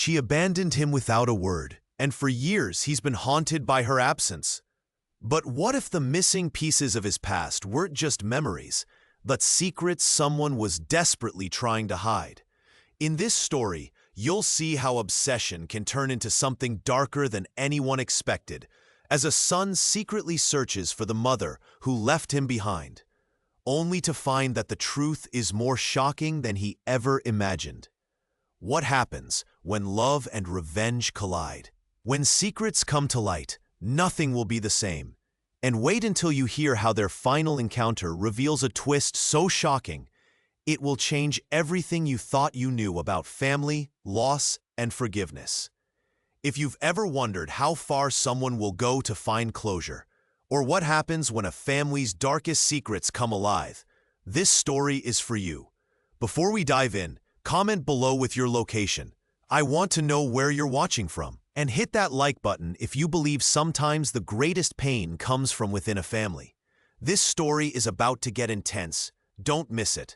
She abandoned him without a word, and for years he's been haunted by her absence. But what if the missing pieces of his past weren't just memories, but secrets someone was desperately trying to hide? In this story, you'll see how obsession can turn into something darker than anyone expected, as a son secretly searches for the mother who left him behind, only to find that the truth is more shocking than he ever imagined. What happens when love and revenge collide? When secrets come to light, nothing will be the same. And wait until you hear how their final encounter reveals a twist so shocking, it will change everything you thought you knew about family, loss, and forgiveness. If you've ever wondered how far someone will go to find closure, or what happens when a family's darkest secrets come alive, this story is for you. Before we dive in, comment below with your location. I want to know where you're watching from. And hit that like button if you believe sometimes the greatest pain comes from within a family. This story is about to get intense. Don't miss it.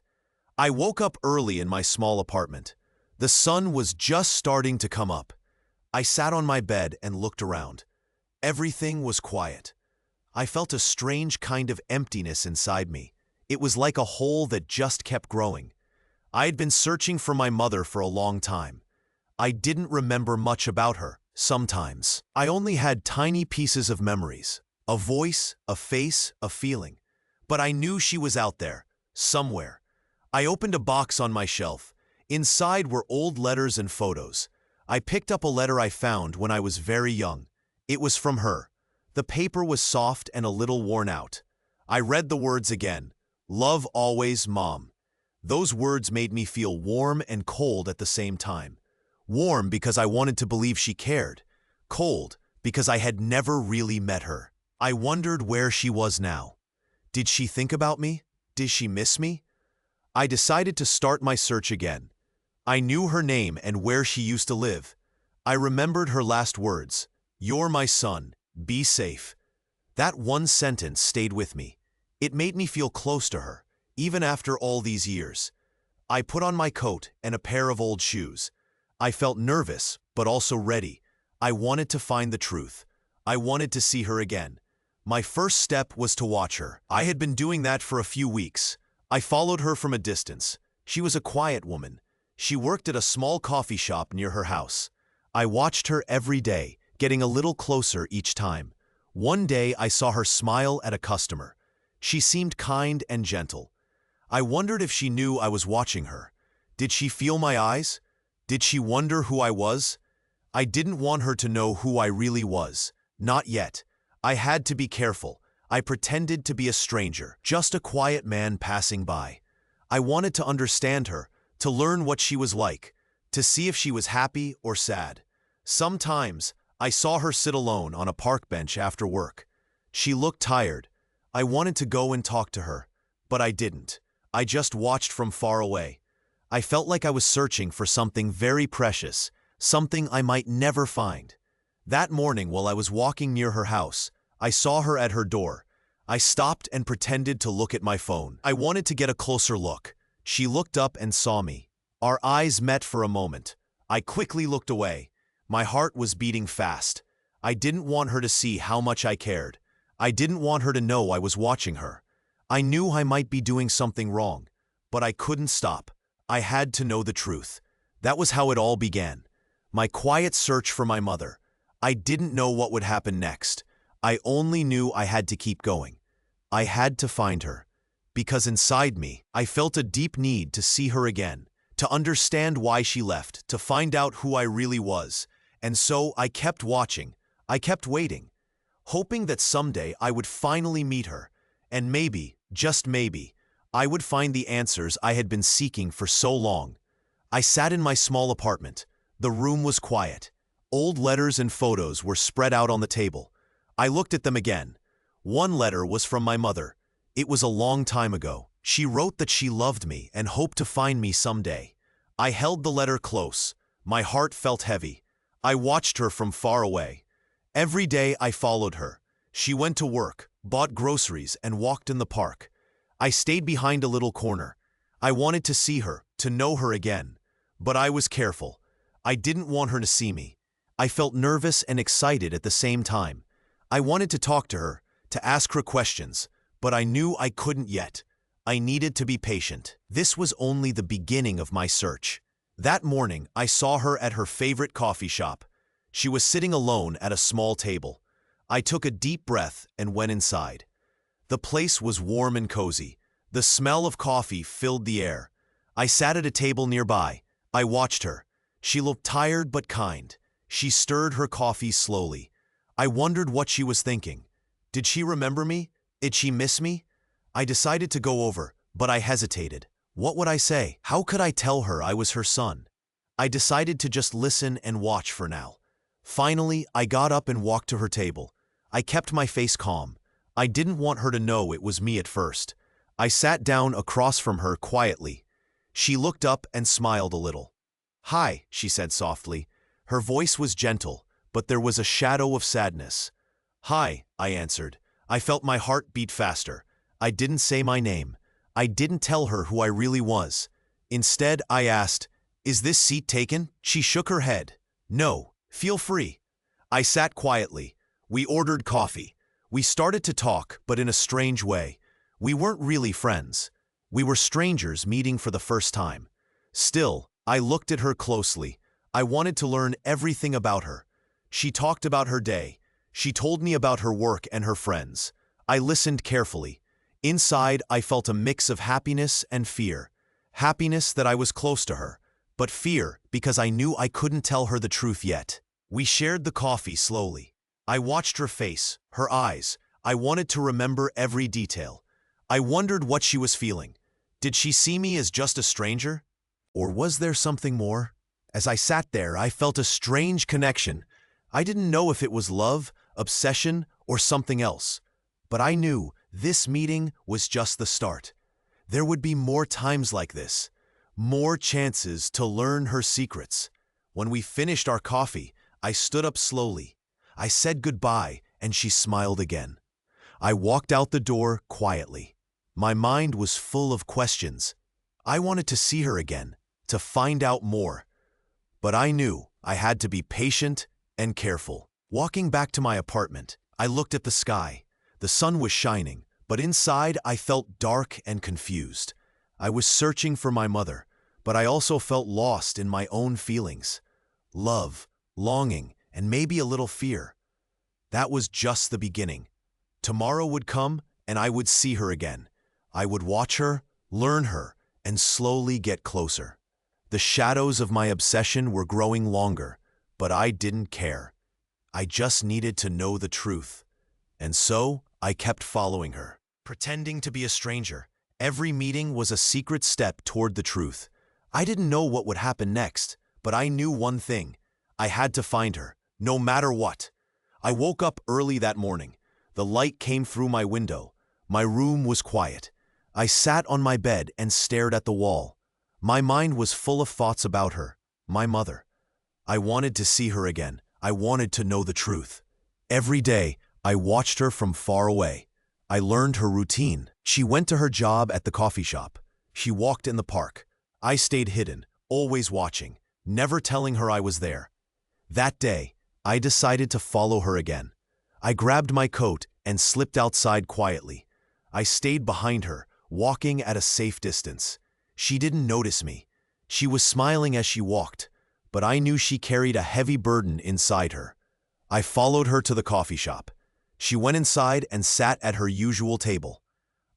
I woke up early in my small apartment. The sun was just starting to come up. I sat on my bed and looked around. Everything was quiet. I felt a strange kind of emptiness inside me. It was like a hole that just kept growing. I had been searching for my mother for a long time. I didn't remember much about her. Sometimes, I only had tiny pieces of memories, a voice, a face, a feeling. But I knew she was out there, somewhere. I opened a box on my shelf. Inside were old letters and photos. I picked up a letter I found when I was very young. It was from her. The paper was soft and a little worn out. I read the words again. Love always, Mom. Those words made me feel warm and cold at the same time. Warm because I wanted to believe she cared. Cold because I had never really met her. I wondered where she was now. Did she think about me? Did she miss me? I decided to start my search again. I knew her name and where she used to live. I remembered her last words. You're my son. Be safe. That one sentence stayed with me. It made me feel close to her, even after all these years. I put on my coat and a pair of old shoes. I felt nervous, but also ready. I wanted to find the truth. I wanted to see her again. My first step was to watch her. I had been doing that for a few weeks. I followed her from a distance. She was a quiet woman. She worked at a small coffee shop near her house. I watched her every day, getting a little closer each time. One day I saw her smile at a customer. She seemed kind and gentle. I wondered if she knew I was watching her. Did she feel my eyes? Did she wonder who I was? I didn't want her to know who I really was. Not yet. I had to be careful. I pretended to be a stranger, just a quiet man passing by. I wanted to understand her, to learn what she was like, to see if she was happy or sad. Sometimes, I saw her sit alone on a park bench after work. She looked tired. I wanted to go and talk to her, but I didn't. I just watched from far away. I felt like I was searching for something very precious, something I might never find. That morning while I was walking near her house, I saw her at her door. I stopped and pretended to look at my phone. I wanted to get a closer look. She looked up and saw me. Our eyes met for a moment. I quickly looked away. My heart was beating fast. I didn't want her to see how much I cared. I didn't want her to know I was watching her. I knew I might be doing something wrong, but I couldn't stop. I had to know the truth. That was how it all began. My quiet search for my mother. I didn't know what would happen next. I only knew I had to keep going. I had to find her. Because inside me, I felt a deep need to see her again, to understand why she left, to find out who I really was. And so I kept watching. I kept waiting, hoping that someday I would finally meet her. And maybe, just maybe, I would find the answers I had been seeking for so long. I sat in my small apartment. The room was quiet. Old letters and photos were spread out on the table. I looked at them again. One letter was from my mother. It was a long time ago. She wrote that she loved me and hoped to find me someday. I held the letter close. My heart felt heavy. I watched her from far away. Every day I followed her. She went to work, bought groceries, and walked in the park. I stayed behind a little corner. I wanted to see her, to know her again. But I was careful. I didn't want her to see me. I felt nervous and excited at the same time. I wanted to talk to her, to ask her questions, but I knew I couldn't yet. I needed to be patient. This was only the beginning of my search. That morning, I saw her at her favorite coffee shop. She was sitting alone at a small table. I took a deep breath and went inside. The place was warm and cozy. The smell of coffee filled the air. I sat at a table nearby. I watched her. She looked tired but kind. She stirred her coffee slowly. I wondered what she was thinking. Did she remember me? Did she miss me? I decided to go over, but I hesitated. What would I say? How could I tell her I was her son? I decided to just listen and watch for now. Finally, I got up and walked to her table. I kept my face calm. I didn't want her to know it was me at first. I sat down across from her quietly. She looked up and smiled a little. "Hi," she said softly. Her voice was gentle, but there was a shadow of sadness. "Hi," I answered. I felt my heart beat faster. I didn't say my name. I didn't tell her who I really was. Instead, I asked, "Is this seat taken?" She shook her head. "No, feel free." I sat quietly. We ordered coffee. We started to talk, but in a strange way. We weren't really friends. We were strangers meeting for the first time. Still, I looked at her closely. I wanted to learn everything about her. She talked about her day. She told me about her work and her friends. I listened carefully. Inside, I felt a mix of happiness and fear. Happiness that I was close to her, but fear because I knew I couldn't tell her the truth yet. We shared the coffee slowly. I watched her face, her eyes. I wanted to remember every detail. I wondered what she was feeling. Did she see me as just a stranger? Or was there something more? As I sat there, I felt a strange connection. I didn't know if it was love, obsession, or something else. But I knew this meeting was just the start. There would be more times like this, more chances to learn her secrets. When we finished our coffee, I stood up slowly. I said goodbye, and she smiled again. I walked out the door quietly. My mind was full of questions. I wanted to see her again, to find out more. But I knew I had to be patient and careful. Walking back to my apartment, I looked at the sky. The sun was shining, but inside I felt dark and confused. I was searching for my mother, but I also felt lost in my own feelings. Love, longing, and maybe a little fear. That was just the beginning. Tomorrow would come, and I would see her again. I would watch her, learn her, and slowly get closer. The shadows of my obsession were growing longer, but I didn't care. I just needed to know the truth. And so, I kept following her, pretending to be a stranger. Every meeting was a secret step toward the truth. I didn't know what would happen next, but I knew one thing. I had to find her, no matter what. I woke up early that morning. The light came through my window. My room was quiet. I sat on my bed and stared at the wall. My mind was full of thoughts about her, my mother. I wanted to see her again. I wanted to know the truth. Every day, I watched her from far away. I learned her routine. She went to her job at the coffee shop. She walked in the park. I stayed hidden, always watching, never telling her I was there. That day, I decided to follow her again. I grabbed my coat and slipped outside quietly. I stayed behind her, walking at a safe distance. She didn't notice me. She was smiling as she walked, but I knew she carried a heavy burden inside her. I followed her to the coffee shop. She went inside and sat at her usual table.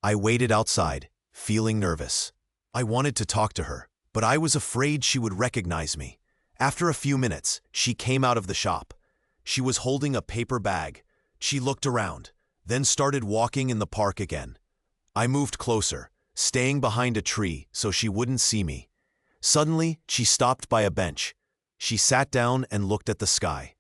I waited outside, feeling nervous. I wanted to talk to her, but I was afraid she would recognize me. After a few minutes, she came out of the shop. She was holding a paper bag. She looked around, then started walking in the park again. I moved closer, staying behind a tree so she wouldn't see me. Suddenly, she stopped by a bench. She sat down and looked at the sky.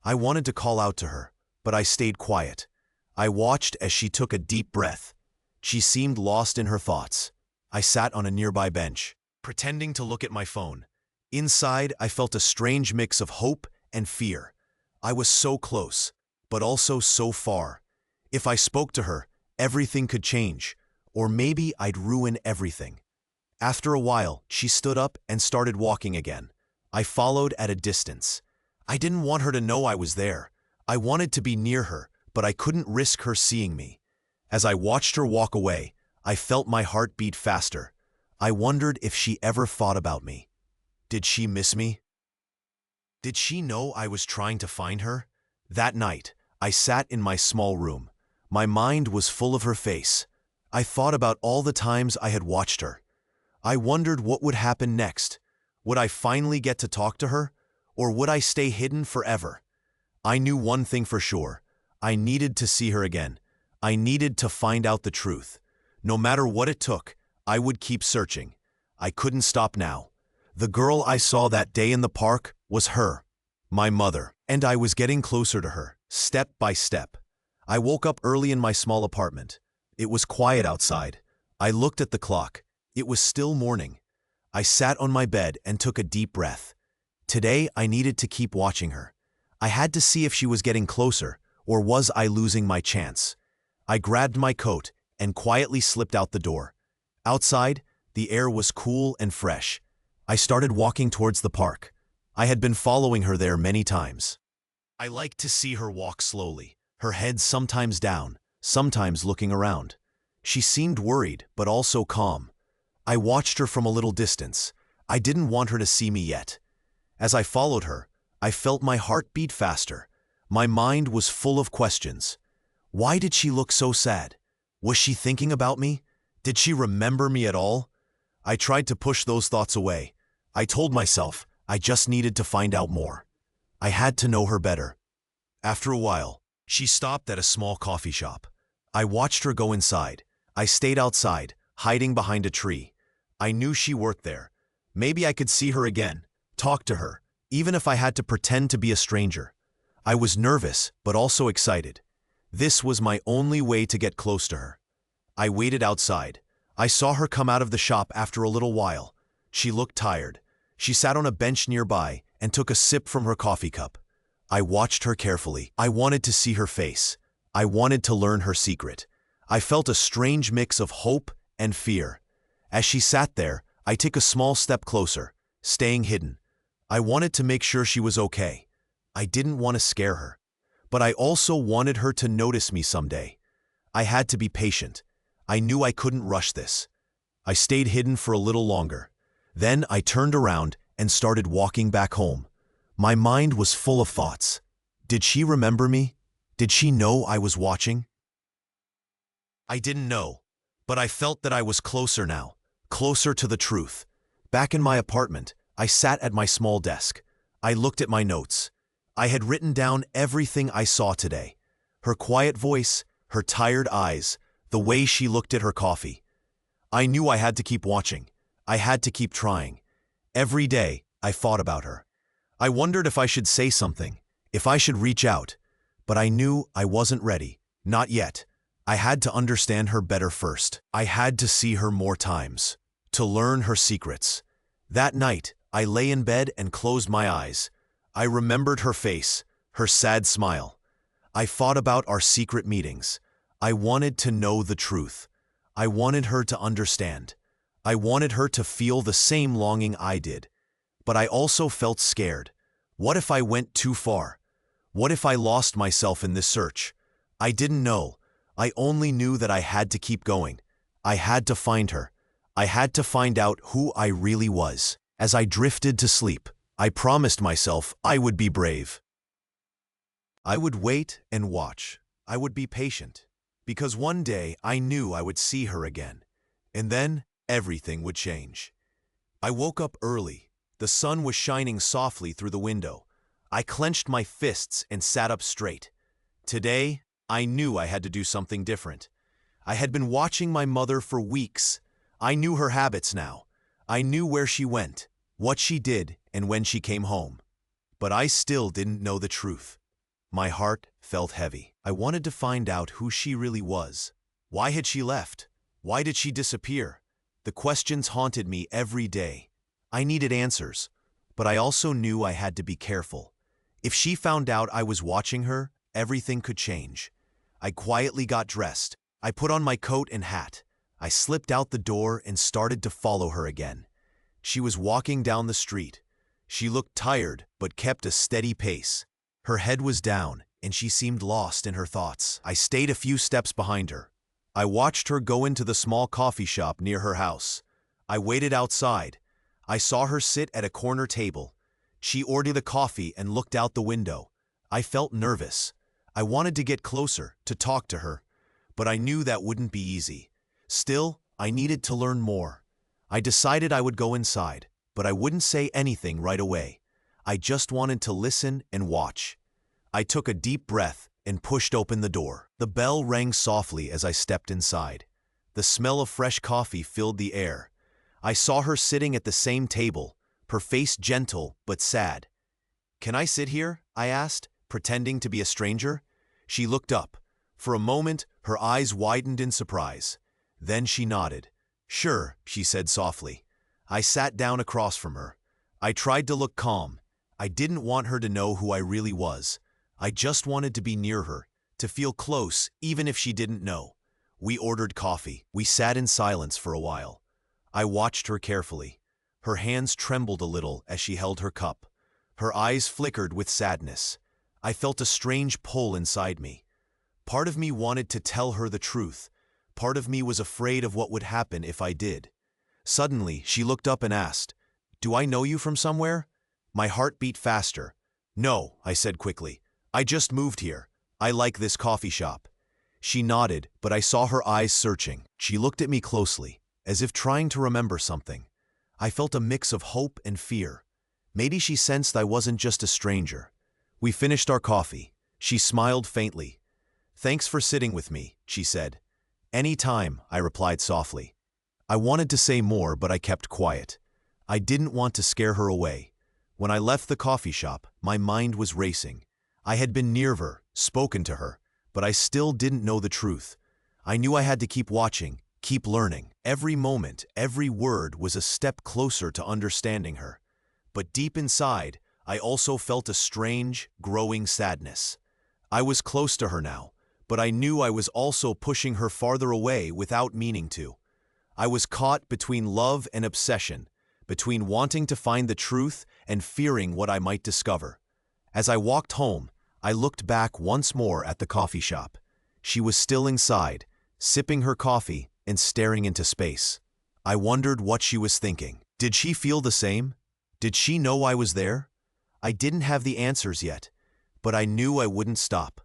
I wanted to call out to her, but I stayed quiet. I watched as she took a deep breath. She seemed lost in her thoughts. I sat on a nearby bench, pretending to look at my phone. Inside, I felt a strange mix of hope and fear. I was so close, but also so far. If I spoke to her, everything could change, or maybe I'd ruin everything. After a while, she stood up and started walking again. I followed at a distance. I didn't want her to know I was there. I wanted to be near her, but I couldn't risk her seeing me. As I watched her walk away, I felt my heart beat faster. I wondered if she ever thought about me. Did she miss me? Did she know I was trying to find her? That night, I sat in my small room. My mind was full of her face. I thought about all the times I had watched her. I wondered what would happen next. Would I finally get to talk to her? Or would I stay hidden forever? I knew one thing for sure. I needed to see her again. I needed to find out the truth. No matter what it took, I would keep searching. I couldn't stop now. The girl I saw that day in the park was her, my mother, and I was getting closer to her, step by step. I woke up early in my small apartment. It was quiet outside. I looked at the clock. It was still morning. I sat on my bed and took a deep breath. Today, I needed to keep watching her. I had to see if she was getting closer, or was I losing my chance? I grabbed my coat and quietly slipped out the door. Outside, the air was cool and fresh. I started walking towards the park. I had been following her there many times. I liked to see her walk slowly, her head sometimes down, sometimes looking around. She seemed worried, but also calm. I watched her from a little distance. I didn't want her to see me yet. As I followed her, I felt my heart beat faster. My mind was full of questions. Why did she look so sad? Was she thinking about me? Did she remember me at all? I tried to push those thoughts away. I told myself I just needed to find out more. I had to know her better. After a while, she stopped at a small coffee shop. I watched her go inside. I stayed outside, hiding behind a tree. I knew she worked there. Maybe I could see her again, talk to her, even if I had to pretend to be a stranger. I was nervous, but also excited. This was my only way to get close to her. I waited outside. I saw her come out of the shop after a little while. She looked tired. She sat on a bench nearby and took a sip from her coffee cup. I watched her carefully. I wanted to see her face. I wanted to learn her secret. I felt a strange mix of hope and fear. As she sat there, I took a small step closer, staying hidden. I wanted to make sure she was okay. I didn't want to scare her. But I also wanted her to notice me someday. I had to be patient. I knew I couldn't rush this. I stayed hidden for a little longer. Then I turned around and started walking back home. My mind was full of thoughts. Did she remember me? Did she know I was watching? I didn't know, but I felt that I was closer now, closer to the truth. Back in my apartment, I sat at my small desk. I looked at my notes. I had written down everything I saw today. Her quiet voice, her tired eyes, the way she looked at her coffee. I knew I had to keep watching. I had to keep trying. Every day, I thought about her. I wondered if I should say something, if I should reach out. But I knew I wasn't ready. Not yet. I had to understand her better first. I had to see her more times, to learn her secrets. That night, I lay in bed and closed my eyes. I remembered her face, her sad smile. I thought about our secret meetings. I wanted to know the truth. I wanted her to understand. I wanted her to feel the same longing I did. But I also felt scared. What if I went too far? What if I lost myself in this search? I didn't know. I only knew that I had to keep going. I had to find her. I had to find out who I really was. As I drifted to sleep, I promised myself I would be brave. I would wait and watch. I would be patient. Because one day I knew I would see her again. And then everything would change. I woke up early. The sun was shining softly through the window. I clenched my fists and sat up straight. Today, I knew I had to do something different. I had been watching my mother for weeks. I knew her habits now. I knew where she went, what she did, and when she came home. But I still didn't know the truth. My heart felt heavy. I wanted to find out who she really was. Why had she left? Why did she disappear? The questions haunted me every day. I needed answers, but I also knew I had to be careful. If she found out I was watching her, everything could change. I quietly got dressed. I put on my coat and hat. I slipped out the door and started to follow her again. She was walking down the street. She looked tired, but kept a steady pace. Her head was down, and she seemed lost in her thoughts. I stayed a few steps behind her. I watched her go into the small coffee shop near her house. I waited outside. I saw her sit at a corner table. She ordered the coffee and looked out the window. I felt nervous. I wanted to get closer, to talk to her, but I knew that wouldn't be easy. Still, I needed to learn more. I decided I would go inside, but I wouldn't say anything right away. I just wanted to listen and watch. I took a deep breath and pushed open the door. The bell rang softly as I stepped inside. The smell of fresh coffee filled the air. I saw her sitting at the same table, her face gentle but sad. "Can I sit here?" I asked, pretending to be a stranger. She looked up. For a moment, her eyes widened in surprise. Then she nodded. "Sure," she said softly. I sat down across from her. I tried to look calm. I didn't want her to know who I really was. I just wanted to be near her, to feel close even if she didn't know. We ordered coffee. We sat in silence for a while. I watched her carefully. Her hands trembled a little as she held her cup. Her eyes flickered with sadness. I felt a strange pull inside me. Part of me wanted to tell her the truth. Part of me was afraid of what would happen if I did. Suddenly, she looked up and asked, "Do I know you from somewhere?" My heart beat faster. "No," I said quickly. "I just moved here. I like this coffee shop." She nodded, but I saw her eyes searching. She looked at me closely, as if trying to remember something. I felt a mix of hope and fear. Maybe she sensed I wasn't just a stranger. We finished our coffee. She smiled faintly. "Thanks for sitting with me," she said. "Any time," I replied softly. I wanted to say more, but I kept quiet. I didn't want to scare her away. When I left the coffee shop, my mind was racing. I had been near her, spoken to her, but I still didn't know the truth. I knew I had to keep watching, keep learning. Every moment, every word was a step closer to understanding her. But deep inside, I also felt a strange, growing sadness. I was close to her now, but I knew I was also pushing her farther away without meaning to. I was caught between love and obsession, between wanting to find the truth and fearing what I might discover. As I walked home, I looked back once more at the coffee shop. She was still inside, sipping her coffee and staring into space. I wondered what she was thinking. Did she feel the same? Did she know I was there? I didn't have the answers yet, but I knew I wouldn't stop.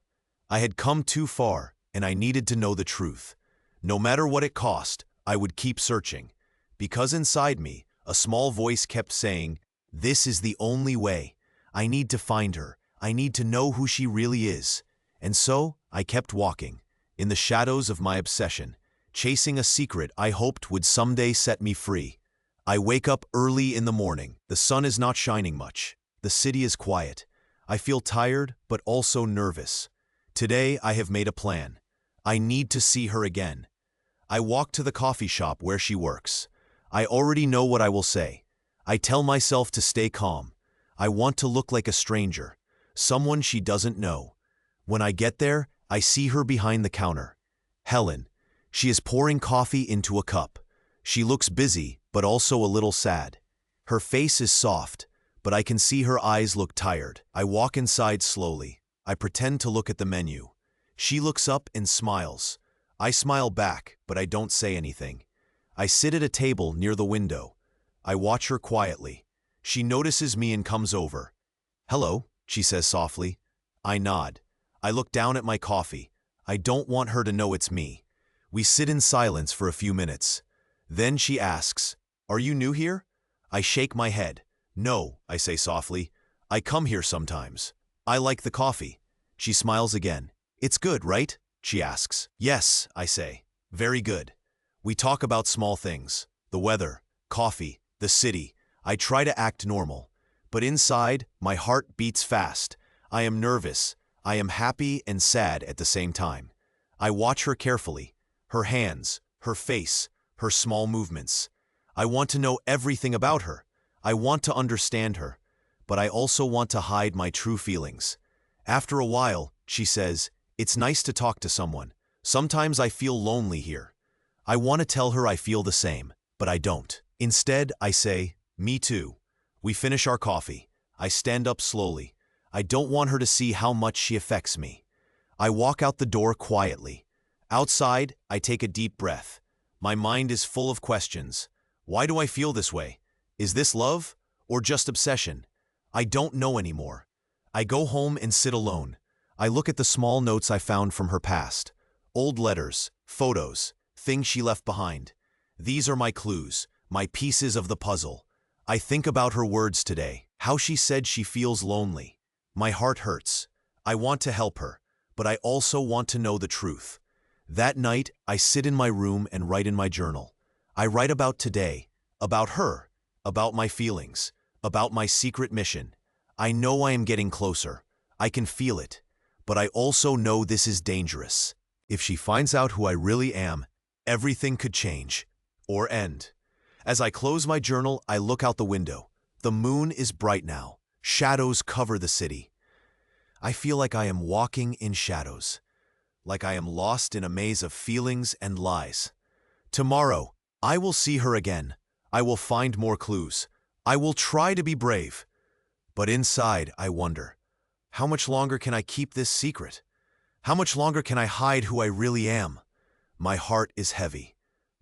I had come too far, and I needed to know the truth. No matter what it cost, I would keep searching, because inside me, a small voice kept saying, "This is the only way. I need to find her. I need to know who she really is." And so, I kept walking, in the shadows of my obsession, chasing a secret I hoped would someday set me free. I wake up early in the morning. The sun is not shining much. The city is quiet. I feel tired, but also nervous. Today, I have made a plan. I need to see her again. I walk to the coffee shop where she works. I already know what I will say. I tell myself to stay calm. I want to look like a stranger, someone she doesn't know. When I get there, I see her behind the counter. Helen. She is pouring coffee into a cup. She looks busy, but also a little sad. Her face is soft, but I can see her eyes look tired. I walk inside slowly. I pretend to look at the menu. She looks up and smiles. I smile back, but I don't say anything. I sit at a table near the window. I watch her quietly. She notices me and comes over. "Hello," she says softly. I nod. I look down at my coffee. I don't want her to know it's me. We sit in silence for a few minutes. Then she asks, "Are you new here?" I shake my head. "No," I say softly. "I come here sometimes. I like the coffee." She smiles again. "It's good, right?" she asks. "Yes," I say. "Very good." We talk about small things. The weather, coffee, the city. I try to act normal. But inside, my heart beats fast. I am nervous. I am happy and sad at the same time. I watch her carefully. Her hands, her face, her small movements. I want to know everything about her. I want to understand her. But I also want to hide my true feelings. After a while, she says, "It's nice to talk to someone. Sometimes I feel lonely here." I want to tell her I feel the same, but I don't. Instead, I say, "Me too." We finish our coffee. I stand up slowly. I don't want her to see how much she affects me. I walk out the door quietly. Outside, I take a deep breath. My mind is full of questions. Why do I feel this way? Is this love or just obsession? I don't know anymore. I go home and sit alone. I look at the small notes I found from her past. Old letters, photos, things she left behind. These are my clues, my pieces of the puzzle. I think about her words today, how she said she feels lonely. My heart hurts. I want to help her, but I also want to know the truth. That night, I sit in my room and write in my journal. I write about today, about her, about my feelings, about my secret mission. I know I am getting closer. I can feel it. But I also know this is dangerous. If she finds out who I really am, everything could change or end. As I close my journal, I look out the window. The moon is bright now. Shadows cover the city. I feel like I am walking in shadows, like I am lost in a maze of feelings and lies. Tomorrow, I will see her again. I will find more clues. I will try to be brave. But inside, I wonder, how much longer can I keep this secret? How much longer can I hide who I really am? My heart is heavy,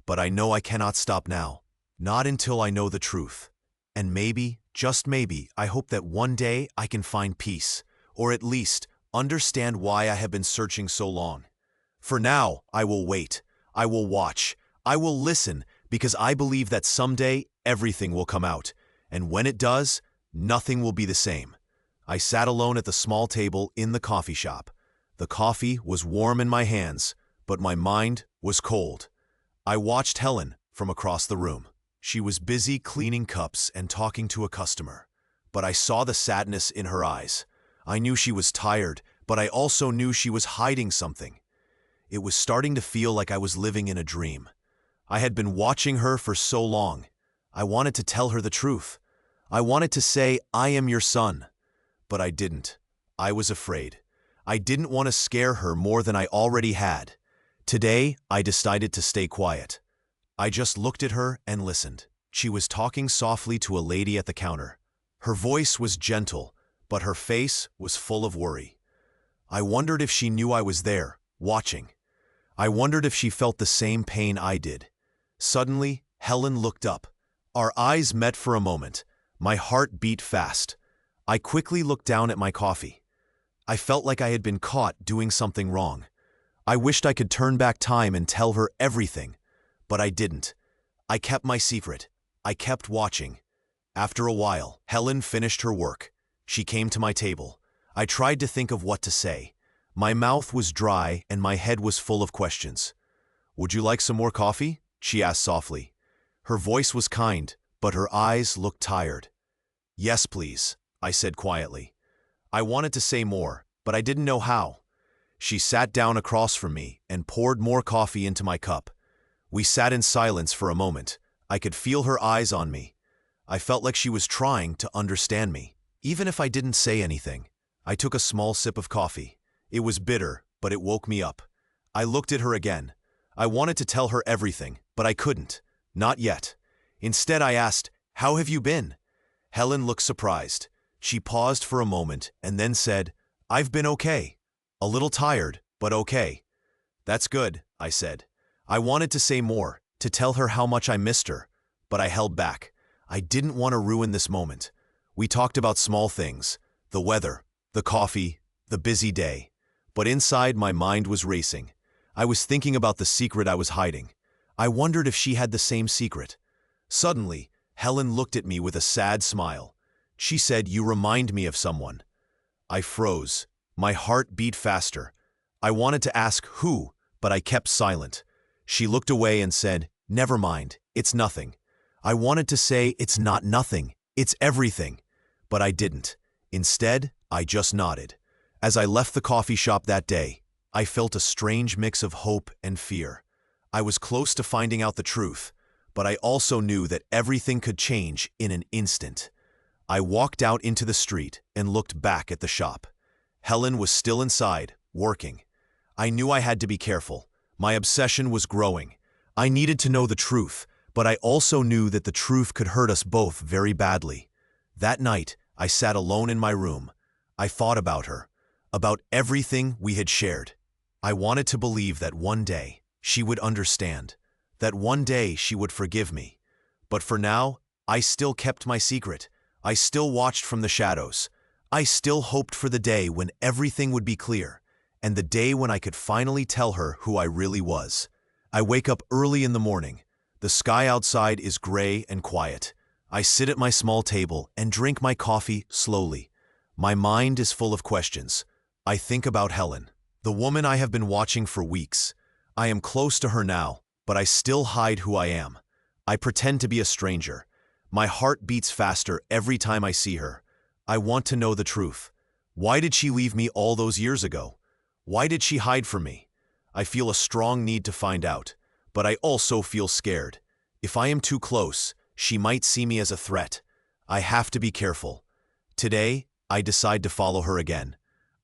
but I know I cannot stop now. Not until I know the truth. And maybe, just maybe, I hope that one day I can find peace, or at least understand why I have been searching so long. For now, I will wait. I will watch. I will listen, because I believe that someday everything will come out. And when it does, nothing will be the same. I sat alone at the small table in the coffee shop. The coffee was warm in my hands, but my mind was cold. I watched Helen from across the room. She was busy cleaning cups and talking to a customer, but I saw the sadness in her eyes. I knew she was tired, but I also knew she was hiding something. It was starting to feel like I was living in a dream. I had been watching her for so long. I wanted to tell her the truth. I wanted to say, I am your son. But I didn't. I was afraid. I didn't want to scare her more than I already had. Today, I decided to stay quiet. I just looked at her and listened. She was talking softly to a lady at the counter. Her voice was gentle, but her face was full of worry. I wondered if she knew I was there, watching. I wondered if she felt the same pain I did. Suddenly, Helen looked up. Our eyes met for a moment. My heart beat fast. I quickly looked down at my coffee. I felt like I had been caught doing something wrong. I wished I could turn back time and tell her everything, but I didn't. I kept my secret. I kept watching. After a while, Helen finished her work. She came to my table. I tried to think of what to say. My mouth was dry and my head was full of questions. "Would you like some more coffee?" she asked softly. Her voice was kind, but her eyes looked tired. "Yes, please," I said quietly. I wanted to say more, but I didn't know how. She sat down across from me and poured more coffee into my cup. We sat in silence for a moment. I could feel her eyes on me. I felt like she was trying to understand me, even if I didn't say anything. I took a small sip of coffee. It was bitter, but it woke me up. I looked at her again. I wanted to tell her everything, but I couldn't. Not yet. Instead, I asked, "How have you been?" Helen looked surprised. She paused for a moment and then said, "I've been okay. A little tired, but okay." "That's good," I said. I wanted to say more, to tell her how much I missed her, but I held back. I didn't want to ruin this moment. We talked about small things, the weather, the coffee, the busy day. But inside, my mind was racing. I was thinking about the secret I was hiding. I wondered if she had the same secret. Suddenly, Helen looked at me with a sad smile. She said, "You remind me of someone." I froze. My heart beat faster. I wanted to ask who, but I kept silent. She looked away and said, "Never mind, it's nothing." I wanted to say, "It's not nothing, it's everything." But I didn't. Instead, I just nodded. As I left the coffee shop that day, I felt a strange mix of hope and fear. I was close to finding out the truth, but I also knew that everything could change in an instant. I walked out into the street and looked back at the shop. Helen was still inside, working. I knew I had to be careful. My obsession was growing. I needed to know the truth, but I also knew that the truth could hurt us both very badly. That night, I sat alone in my room. I thought about her, about everything we had shared. I wanted to believe that one day she would understand, that one day she would forgive me. But for now, I still kept my secret. I still watched from the shadows. I still hoped for the day when everything would be clear, and the day when I could finally tell her who I really was. I wake up early in the morning. The sky outside is gray and quiet. I sit at my small table and drink my coffee slowly. My mind is full of questions. I think about Helen, the woman I have been watching for weeks. I am close to her now, but I still hide who I am. I pretend to be a stranger. My heart beats faster every time I see her. I want to know the truth. Why did she leave me all those years ago? Why did she hide from me? I feel a strong need to find out, but I also feel scared. If I am too close, she might see me as a threat. I have to be careful. Today, I decide to follow her again.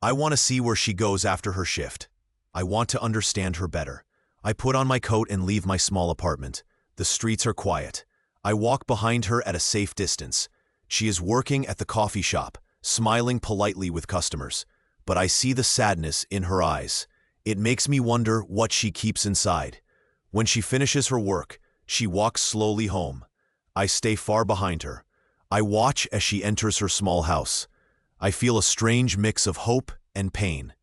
I want to see where she goes after her shift. I want to understand her better. I put on my coat and leave my small apartment. The streets are quiet. I walk behind her at a safe distance. She is working at the coffee shop, smiling politely with customers. But I see the sadness in her eyes. It makes me wonder what she keeps inside. When she finishes her work, she walks slowly home. I stay far behind her. I watch as she enters her small house. I feel a strange mix of hope and pain.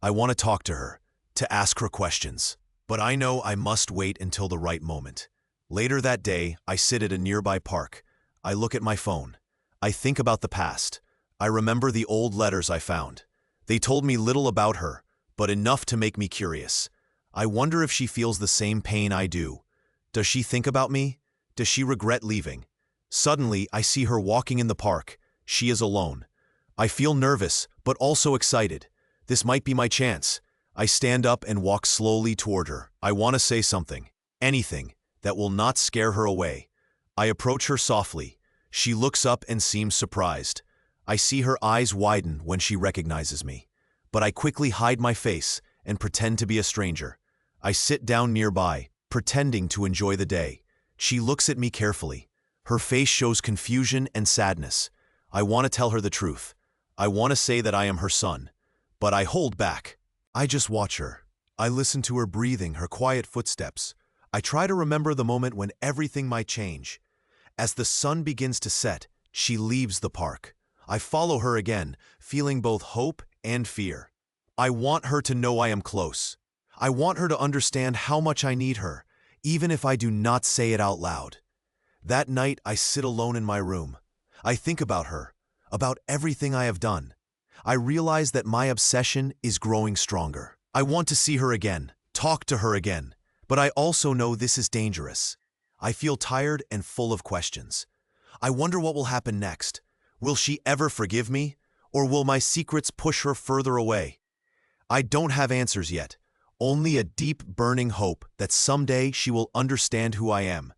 I want to talk to her, to ask her questions. But I know I must wait until the right moment. Later that day, I sit at a nearby park. I look at my phone. I think about the past. I remember the old letters I found. They told me little about her, but enough to make me curious. I wonder if she feels the same pain I do. Does she think about me? Does she regret leaving? Suddenly, I see her walking in the park. She is alone. I feel nervous, but also excited. This might be my chance. I stand up and walk slowly toward her. I want to say something, anything, that will not scare her away. I approach her softly. She looks up and seems surprised. I see her eyes widen when she recognizes me. But I quickly hide my face and pretend to be a stranger. I sit down nearby, pretending to enjoy the day. She looks at me carefully. Her face shows confusion and sadness. I want to tell her the truth. I want to say that I am her son. But I hold back. I just watch her. I listen to her breathing, her quiet footsteps. I try to remember the moment when everything might change. As the sun begins to set, she leaves the park. I follow her again, feeling both hope and fear. I want her to know I am close. I want her to understand how much I need her, even if I do not say it out loud. That night, I sit alone in my room. I think about her, about everything I have done. I realize that my obsession is growing stronger. I want to see her again, talk to her again, but I also know this is dangerous. I feel tired and full of questions. I wonder what will happen next. Will she ever forgive me, or will my secrets push her further away? I don't have answers yet, only a deep, burning hope that someday she will understand who I am.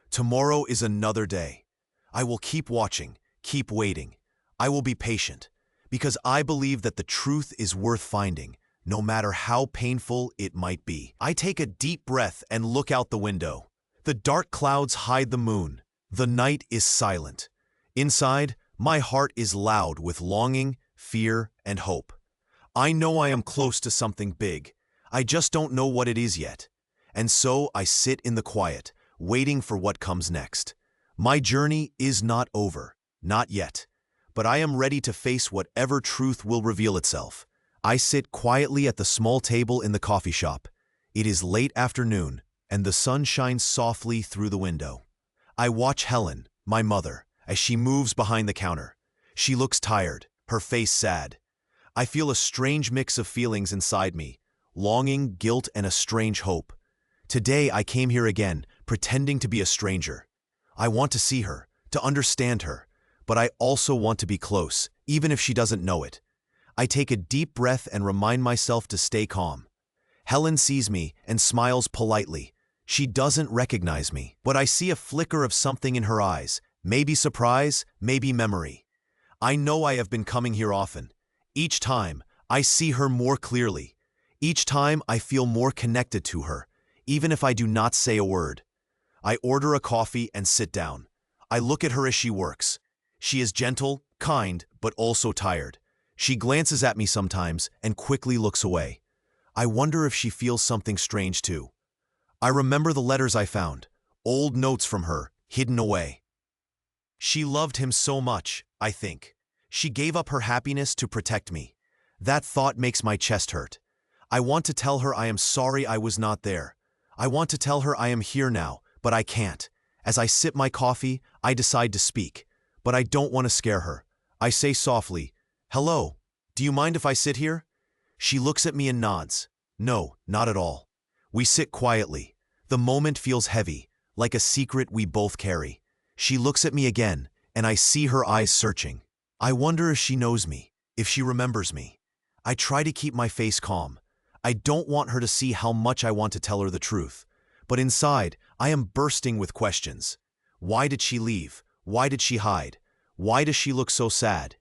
Tomorrow is another day. I will keep watching, keep waiting. I will be patient, because I believe that the truth is worth finding, no matter how painful it might be. I take a deep breath and look out the window. The dark clouds hide the moon. The night is silent. Inside, my heart is loud with longing, fear, and hope. I know I am close to something big. I just don't know what it is yet. And so I sit in the quiet, waiting for what comes next. My journey is not over, not yet. But I am ready to face whatever truth will reveal itself. I sit quietly at the small table in the coffee shop. It is late afternoon, and the sun shines softly through the window. I watch Helen, my mother, as she moves behind the counter. She looks tired, her face sad. I feel a strange mix of feelings inside me, longing, guilt, and a strange hope. Today I came here again, pretending to be a stranger. I want to see her, to understand her, but I also want to be close, even if she doesn't know it. I take a deep breath and remind myself to stay calm. Helen sees me and smiles politely. She doesn't recognize me, but I see a flicker of something in her eyes, maybe surprise, maybe memory. I know I have been coming here often. Each time, I see her more clearly. Each time, I feel more connected to her, even if I do not say a word. I order a coffee and sit down. I look at her as she works. She is gentle, kind, but also tired. She glances at me sometimes and quickly looks away. I wonder if she feels something strange too. I remember the letters I found, old notes from her, hidden away. She loved him so much, I think. She gave up her happiness to protect me. That thought makes my chest hurt. I want to tell her I am sorry I was not there. I want to tell her I am here now, but I can't. As I sip my coffee, I decide to speak. But I don't want to scare her. I say softly, "Hello, do you mind if I sit here?" She looks at me and nods. No, not at all. We sit quietly. The moment feels heavy, like a secret we both carry. She looks at me again, and I see her eyes searching. I wonder if she knows me, if she remembers me. I try to keep my face calm. I don't want her to see how much I want to tell her the truth. But inside, I am bursting with questions. Why did she leave? Why did she hide? Why does she look so sad?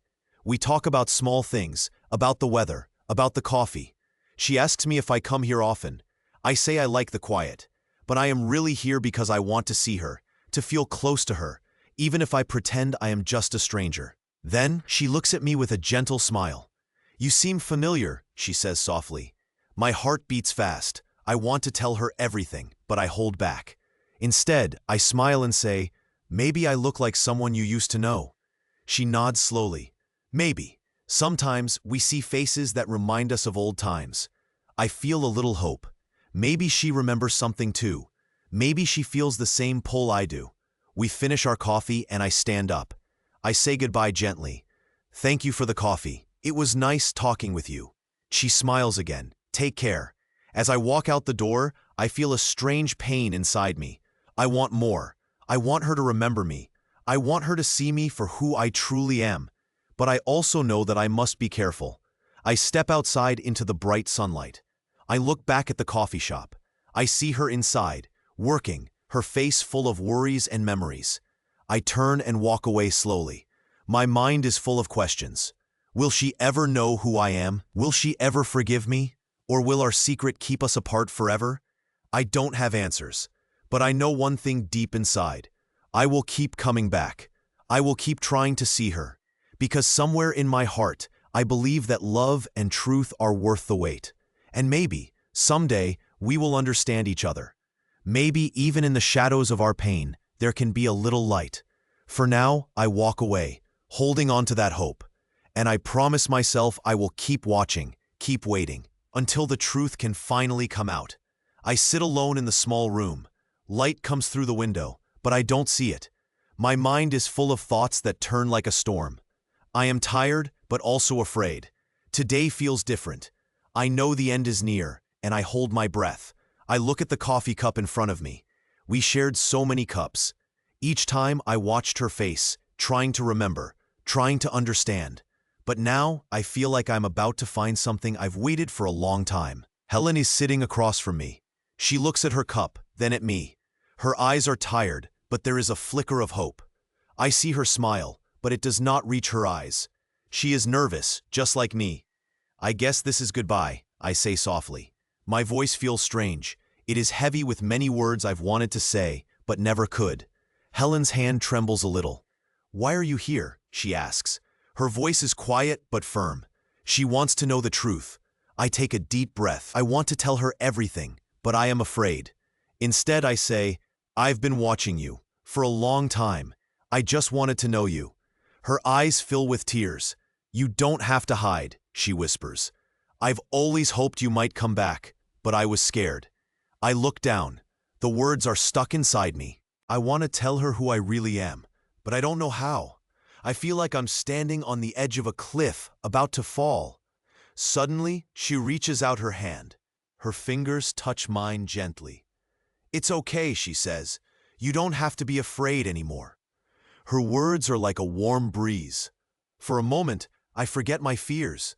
We talk about small things, about the weather, about the coffee. She asks me if I come here often. I say I like the quiet. But I am really here because I want to see her, to feel close to her, even if I pretend I am just a stranger. Then she looks at me with a gentle smile. "You seem familiar," she says softly. My heart beats fast. I want to tell her everything, but I hold back. Instead, I smile and say, "Maybe I look like someone you used to know." She nods slowly. "Maybe. Sometimes we see faces that remind us of old times." I feel a little hope. Maybe she remembers something too. Maybe she feels the same pull I do. We finish our coffee and I stand up. I say goodbye gently. "Thank you for the coffee. It was nice talking with you." She smiles again. "Take care." As I walk out the door, I feel a strange pain inside me. I want more. I want her to remember me. I want her to see me for who I truly am. But I also know that I must be careful. I step outside into the bright sunlight. I look back at the coffee shop. I see her inside, working, her face full of worries and memories. I turn and walk away slowly. My mind is full of questions. Will she ever know who I am? Will she ever forgive me? Or will our secret keep us apart forever? I don't have answers. But I know one thing deep inside. I will keep coming back. I will keep trying to see her. Because somewhere in my heart, I believe that love and truth are worth the wait. And maybe, someday, we will understand each other. Maybe even in the shadows of our pain, there can be a little light. For now, I walk away, holding on to that hope. And I promise myself I will keep watching, keep waiting, until the truth can finally come out. I sit alone in the small room. Light comes through the window, but I don't see it. My mind is full of thoughts that turn like a storm. I am tired, but also afraid. Today feels different. I know the end is near, and I hold my breath. I look at the coffee cup in front of me. We shared so many cups. Each time I watched her face, trying to remember, trying to understand. But now I feel like I'm about to find something I've waited for a long time. Helen is sitting across from me. She looks at her cup, then at me. Her eyes are tired, but there is a flicker of hope. I see her smile, but it does not reach her eyes. She is nervous, just like me. "I guess this is goodbye," I say softly. My voice feels strange. It is heavy with many words I've wanted to say, but never could. Helen's hand trembles a little. "Why are you here?" she asks. Her voice is quiet but firm. She wants to know the truth. I take a deep breath. I want to tell her everything, but I am afraid. Instead, I say, "I've been watching you for a long time. I just wanted to know you." Her eyes fill with tears. "You don't have to hide," she whispers. "I've always hoped you might come back, but I was scared." I look down. The words are stuck inside me. I want to tell her who I really am, but I don't know how. I feel like I'm standing on the edge of a cliff, about to fall. Suddenly, she reaches out her hand. Her fingers touch mine gently. "It's okay," she says. "You don't have to be afraid anymore." Her words are like a warm breeze. For a moment, I forget my fears.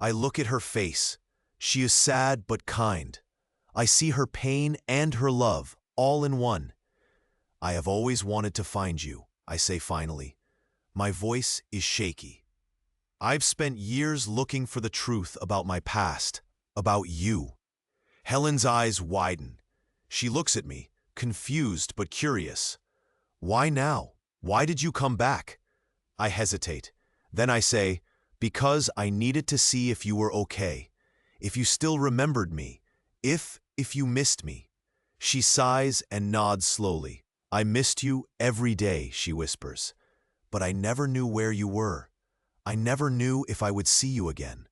I look at her face. She is sad but kind. I see her pain and her love, all in one. "I have always wanted to find you," I say finally. My voice is shaky. "I've spent years looking for the truth about my past, about you." Helen's eyes widen. She looks at me, confused but curious. "Why now? Why did you come back?" I hesitate. Then I say, because I needed to see if you were okay, if you still remembered me, if you missed me. She sighs and nods slowly. I missed you every day, she whispers. But I never knew where you were. I never knew if I would see you again.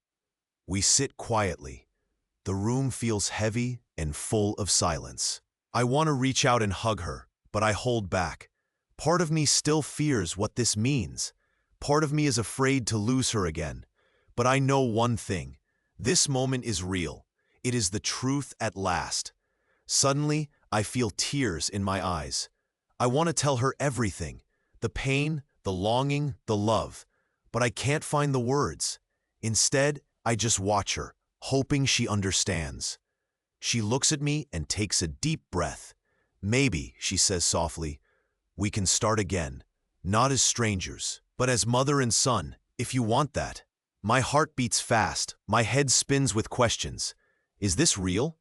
We sit quietly. The room feels heavy and full of silence. I want to reach out and hug her, but I hold back. Part of me still fears what this means. Part of me is afraid to lose her again. But I know one thing. This moment is real. It is the truth at last. Suddenly, I feel tears in my eyes. I want to tell her everything. The pain, the longing, the love. But I can't find the words. Instead, I just watch her, hoping she understands. She looks at me and takes a deep breath. Maybe, she says softly, we can start again. Not as strangers, but as mother and son, if you want that. My heart beats fast. My head spins with questions. Is this real?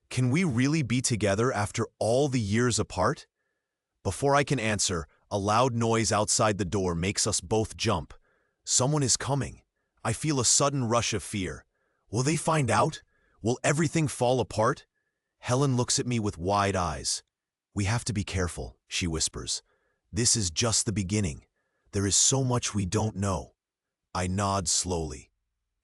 Can we really be together after all the years apart? Before I can answer, a loud noise outside the door makes us both jump. Someone is coming. I feel a sudden rush of fear. Will they find out? Will everything fall apart? Helen looks at me with wide eyes. We have to be careful, she whispers. This is just the beginning. There is so much we don't know. I nod slowly.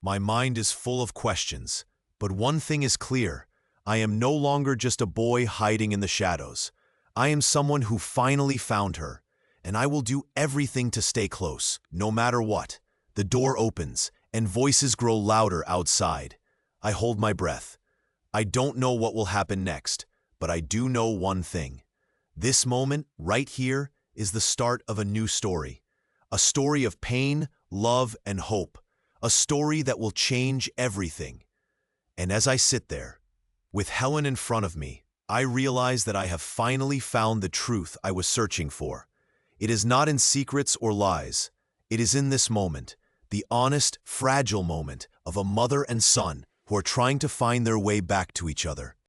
My mind is full of questions, but one thing is clear. I am no longer just a boy hiding in the shadows. I am someone who finally found her, and I will do everything to stay close, no matter what. The door opens, and voices grow louder outside. I hold my breath. I don't know what will happen next, but I do know one thing. This moment, right here, is the start of a new story. A story of pain, love, and hope. A story that will change everything. And as I sit there, with Helen in front of me, I realize that I have finally found the truth I was searching for. It is not in secrets or lies. It is in this moment, the honest, fragile moment of a mother and son who are trying to find their way back to each other.